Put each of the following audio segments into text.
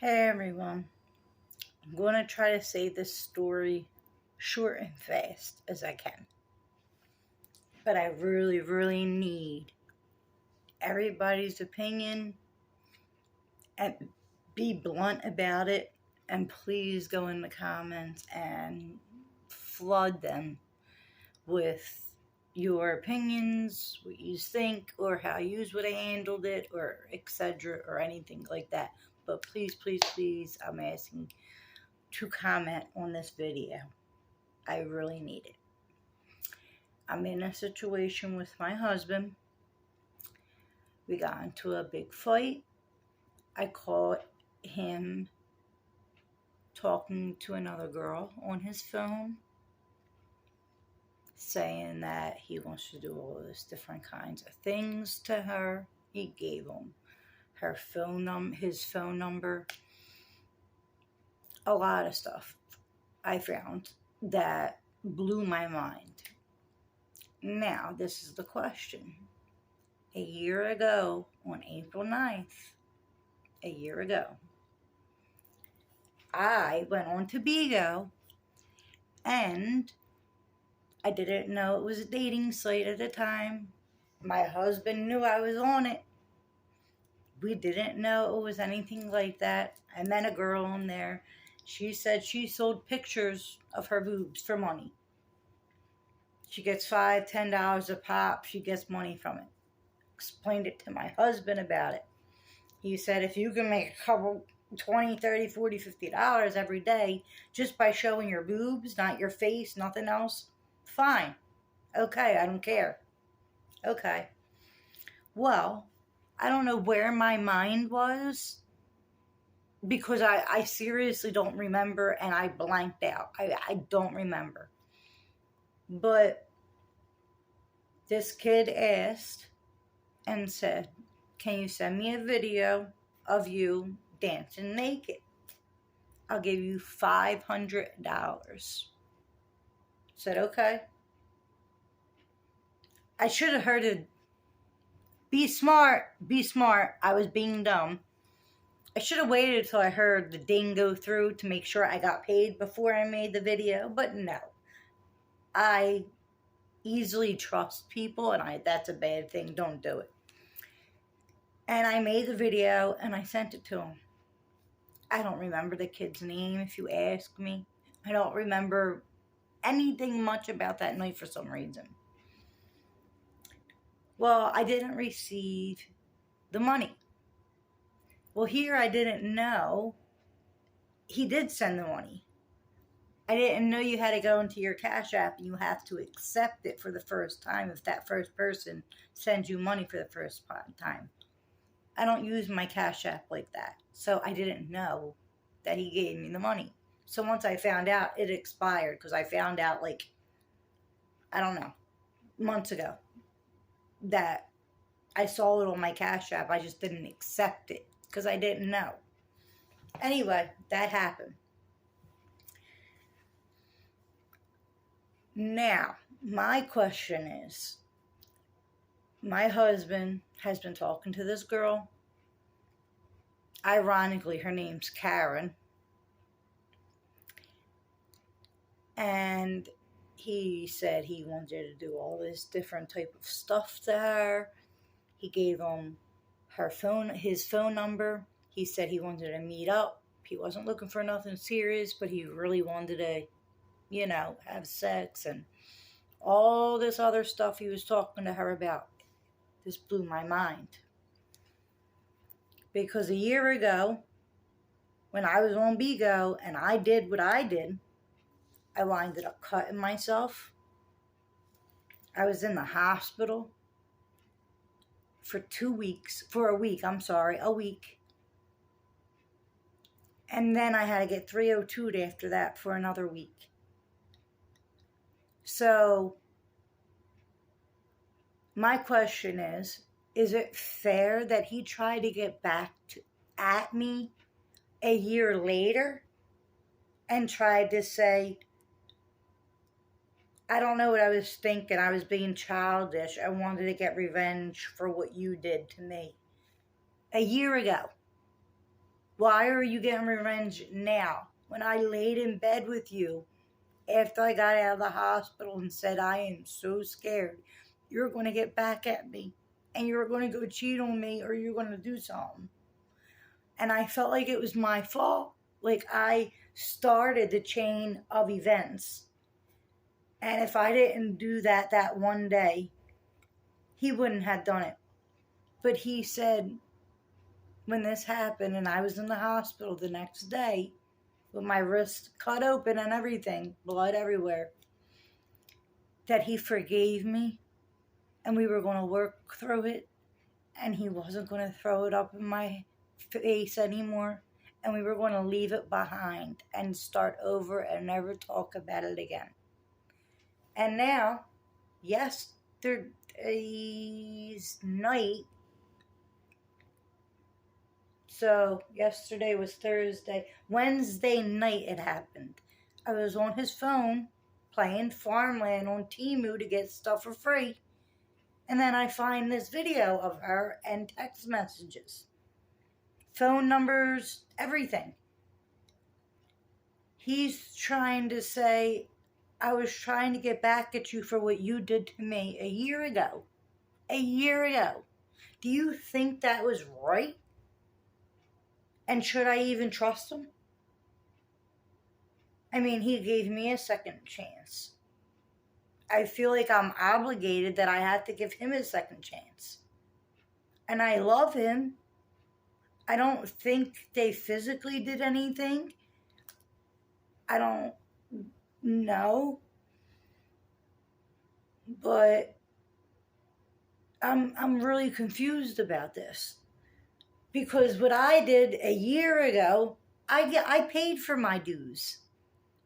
Hey everyone, I'm going to try to say this story short and fast as I can. But I really need everybody's opinion and be blunt about it. And please go in the comments and flood them with your opinions, what you think, or how you would have handled it, or etc., or anything like that. But please, I'm asking to comment on this video. I really need it. I'm in a situation with my husband. We got into a big fight. I caught him talking to another girl on his phone, saying that he wants to do all these different kinds of things to her. He gave him his phone number, a lot of stuff I found that blew my mind. Now, this is the question. A year ago, on April 9th, a year ago, I went on to Bigo, and I didn't know it was a dating site at the time. My husband knew I was on it. We didn't know it was anything like that. I met a girl on there. She said she sold pictures of her boobs for money. She gets $5, $10 a pop. She gets money from it. Explained it to my husband about it. He said, if you can make a couple, $20, $30, $40, $50 every day just by showing your boobs, not your face, nothing else, fine. Okay, I don't care. Okay. Well, I don't know where my mind was, because I seriously don't remember, and I blanked out. I don't remember. But this kid asked and said, can you send me a video of you dancing naked? I'll give you $500. Said, okay. I should have heard it. Be smart. I was being dumb. I should have waited until I heard the ding go through to make sure I got paid before I made the video, but no. I easily trust people, and that's a bad thing. Don't do it. And I made the video, and I sent it to him. I don't remember the kid's name, if you ask me. I don't remember anything much about that night for some reason. Well, I didn't receive the money. Well, here I didn't know he did send the money. I didn't know you had to go into your Cash App and you have to accept it for the first time if that first person sends you money for the first time. I don't use my Cash App like that. So I didn't know that he gave me the money. So once I found out, it expired, because I found out, I don't know, months ago, that I saw it on my Cash App. I just didn't accept it because I didn't know. Anyway, that happened. Now, my question is, my husband has been talking to this girl. Ironically, her name's Karen. And he said he wanted to do all this different type of stuff to her. He gave him his phone number. He said he wanted to meet up. He wasn't looking for nothing serious, but he really wanted to, have sex and all this other stuff he was talking to her about. This blew my mind. Because a year ago, when I was on Bigo and I did what I did, I winded up cutting myself. I was in the hospital for a week. And then I had to get 302'd after that for another week. So my question is it fair that he tried to get back at me a year later and tried to say, I don't know what I was thinking. I was being childish. I wanted to get revenge for what you did to me a year ago. Why are you getting revenge now? When I laid in bed with you after I got out of the hospital and said, I am so scared, you're going to get back at me and you're going to go cheat on me or you're going to do something. And I felt like it was my fault. Like I started the chain of events. And if I didn't do that one day, he wouldn't have done it. But he said, when this happened and I was in the hospital the next day with my wrist cut open and everything, blood everywhere, that he forgave me and we were going to work through it and he wasn't going to throw it up in my face anymore and we were going to leave it behind and start over and never talk about it again. And now, yesterday's night, so yesterday was Thursday, Wednesday night it happened. I was on his phone playing Farmland on Temu to get stuff for free. And then I find this video of her and text messages, phone numbers, everything. He's trying to say, I was trying to get back at you for what you did to me a year ago. A year ago. Do you think that was right? And should I even trust him? I mean, he gave me a second chance. I feel like I'm obligated that I have to give him a second chance. And I love him. I don't think they physically did anything. I don't know. But I'm really confused about this. Because what I did a year ago, I paid for my dues.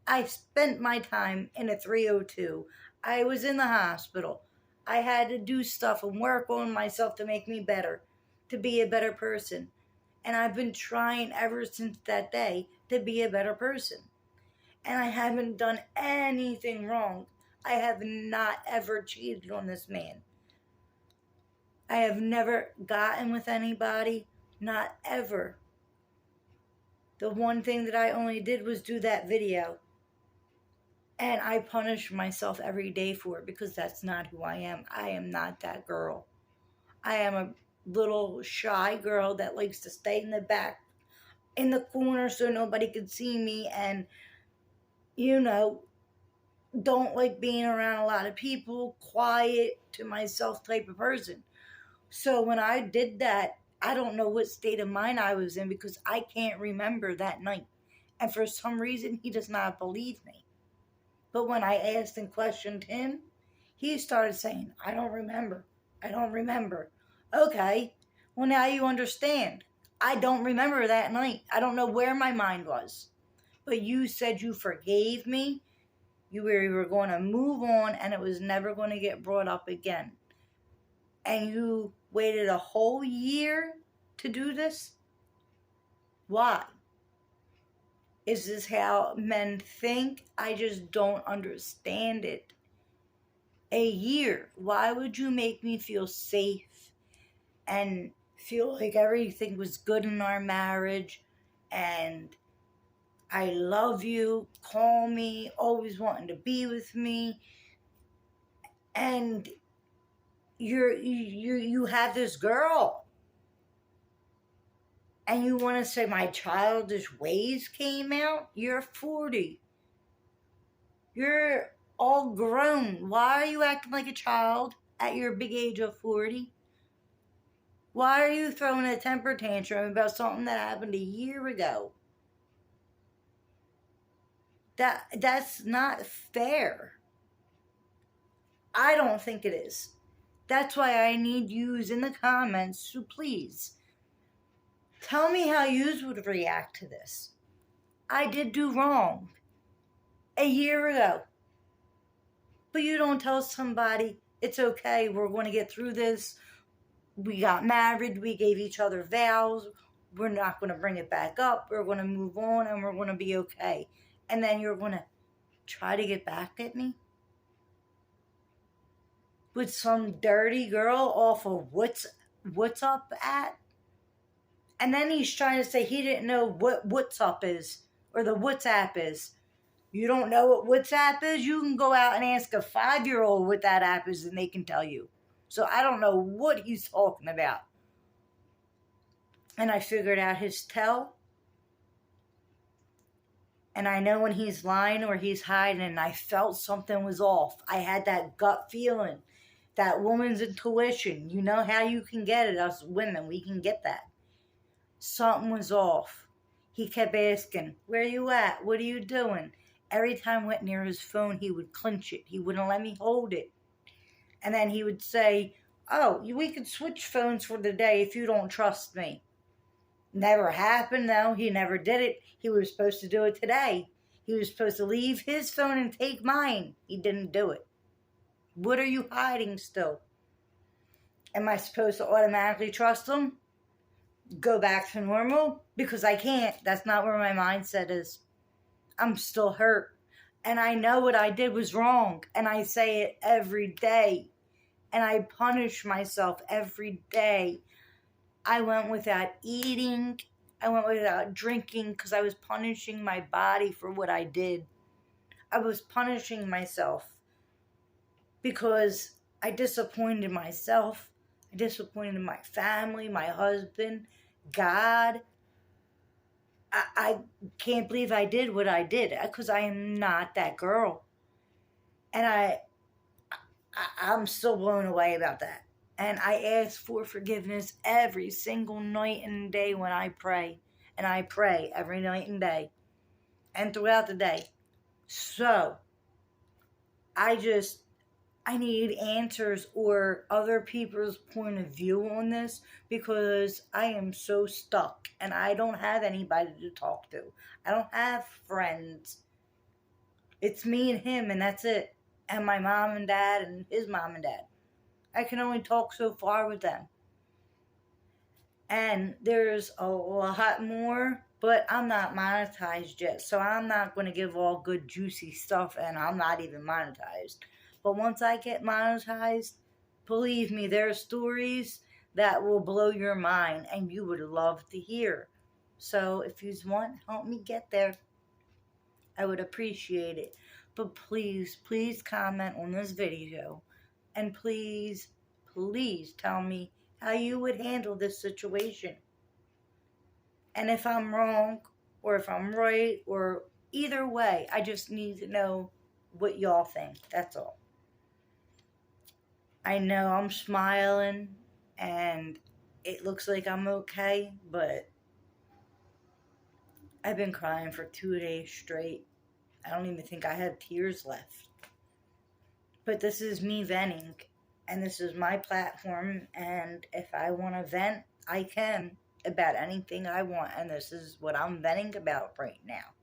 I spent my time in a 302. I was in the hospital. I had to do stuff and work on myself to make me better, to be a better person. And I've been trying ever since that day to be a better person. And I haven't done anything wrong. I have not ever cheated on this man. I have never gotten with anybody. Not ever. The one thing that I only did was do that video. And I punish myself every day for it because that's not who I am. I am not that girl. I am a little shy girl that likes to stay in the back, in the corner so nobody can see me and, don't like being around a lot of people, quiet to myself type of person. So when I did that, I don't know what state of mind I was in because I can't remember that night. And for some reason, he does not believe me. But when I asked and questioned him, he started saying, I don't remember. I don't remember. Okay, well now you understand. I don't remember that night. I don't know where my mind was. But you said you forgave me. You were going to move on and it was never going to get brought up again. And you waited a whole year to do this? Why? Is this how men think? I just don't understand it. A year. Why would you make me feel safe and feel like everything was good in our marriage and I love you, call me, always wanting to be with me, and you have this girl and you want to say my childish ways came out? You're 40. You're all grown. Why are you acting like a child at your big age of 40? Why are you throwing a temper tantrum about something that happened a year ago? That's not fair. I don't think it is. That's why I need yous in the comments, so please tell me how yous would react to this. I did do wrong a year ago. But you don't tell somebody, it's okay, we're going to get through this. We got married, we gave each other vows, we're not going to bring it back up, we're going to move on and we're going to be okay. And then you're going to try to get back at me? With some dirty girl off of what's up at? And then he's trying to say he didn't know what WhatsApp is or the WhatsApp is. You don't know what WhatsApp is? You can go out and ask a 5-year-old what that app is and they can tell you. So I don't know what he's talking about. And I figured out his tell. And I know when he's lying or he's hiding, and I felt something was off. I had that gut feeling, that woman's intuition. You know how you can get it, us women, we can get that. Something was off. He kept asking, where you at? What are you doing? Every time I went near his phone, he would clench it. He wouldn't let me hold it. And then he would say, oh, we could switch phones for the day if you don't trust me. Never happened, though. He never did it. He was supposed to do it today. He was supposed to leave his phone and take mine. He didn't do it. What are you hiding still? Am I supposed to automatically trust him? Go back to normal? Because I can't. That's not where my mindset is. I'm still hurt. And I know what I did was wrong. And I say it every day. And I punish myself every day. I went without eating. I went without drinking because I was punishing my body for what I did. I was punishing myself because I disappointed myself. I disappointed my family, my husband, God. I can't believe I did what I did because I am not that girl. And I'm still blown away about that. And I ask for forgiveness every single night and day when I pray. And I pray every night and day. And throughout the day. So, I need answers or other people's point of view on this because I am so stuck. And I don't have anybody to talk to. I don't have friends. It's me and him and that's it. And my mom and dad and his mom and dad. I can only talk so far with them. And there's a lot more, but I'm not monetized yet. So I'm not going to give all good juicy stuff and I'm not even monetized. But once I get monetized, believe me, there are stories that will blow your mind and you would love to hear. So if you want, help me get there. I would appreciate it. But please, please comment on this video. And please, please tell me how you would handle this situation. And if I'm wrong, or if I'm right, or either way, I just need to know what y'all think. That's all. I know I'm smiling, and it looks like I'm okay, but I've been crying for 2 days straight. I don't even think I had tears left. But this is me venting. And this is my platform, and if I want to vent, I can about anything I want, and this is what I'm venting about right now.